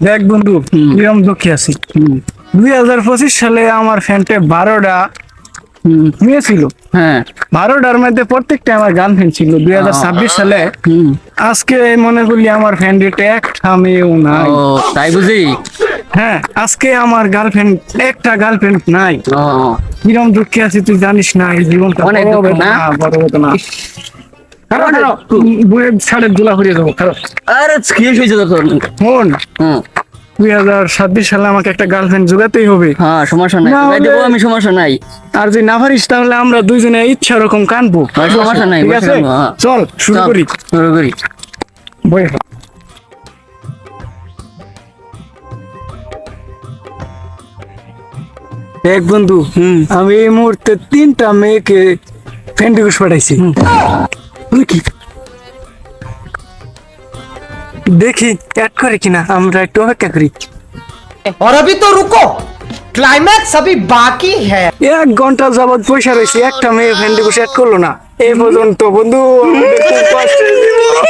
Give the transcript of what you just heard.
দেখ বন্ধু, কিরম দুঃখী আছি। 2025 সালে আমার ফ্যান্টে 12টা মেয়ে ছিল। হ্যাঁ 12টার মধ্যে প্রত্যেকটা আমার গার্লফ্রেন্ড ছিল। 2026 সালে আজকে মনে করলি আমার ফ্যান্ডেটে একটা মেয়েও নাই। ও তাই বুঝি। হ্যাঁ, আজকে আমার গার্লফ্রেন্ড একটা গার্লফ্রেন্ড নাই। ও কিরম দুঃখে আছি তুই জানিস না। এই জীবনটা অনেক বড় দুঃখ বেদনা, না? বড় বেদনা। খারাপ অনেক খারাপ দুঃখ। বইয়ের ছাড়ের দোলা করিয়ে দেবো। খারাপ আরে কি হয়েছে তোর? শোন, হুম 2026 সালে আমাকে একটা গার্লফ্রেন্ড জোগাতেই হবে। হ্যাঁ সমস্যা নাই, না জোগাই দেবো হলে- আমি, সমস্যা নাই। আর যদি না পারিস তাহলে আমরা দুইজনে ইচ্ছা রকম কানবো। হ্যাঁ, সমস্যা নাই, ঠিক বসে আছে, কানবো, হ্যাঁ। চল শুরু চল, করি। শুরু করি। বই এক বন্ধু, আমি এই মুহূর্তে 3টা মেয়েকে ফ্রেন্ড রিকোয়েস্ট পাঠাইছি। কি দেখি অ্যাড করে কিনা, আমরা একটু অপেক্ষা করি। और अभी तो रुको, क्लाइमैक्स अभी बाकी है। 1 ঘন্টা যাবত পয়সা রয়েছে, একটা মেয়ে ফ্রেন্ড রিকোয়েস্ট অ্যাড করলো না এই পর্যন্ত। বন্ধু আমাদের খুব কষ্টের জীবন।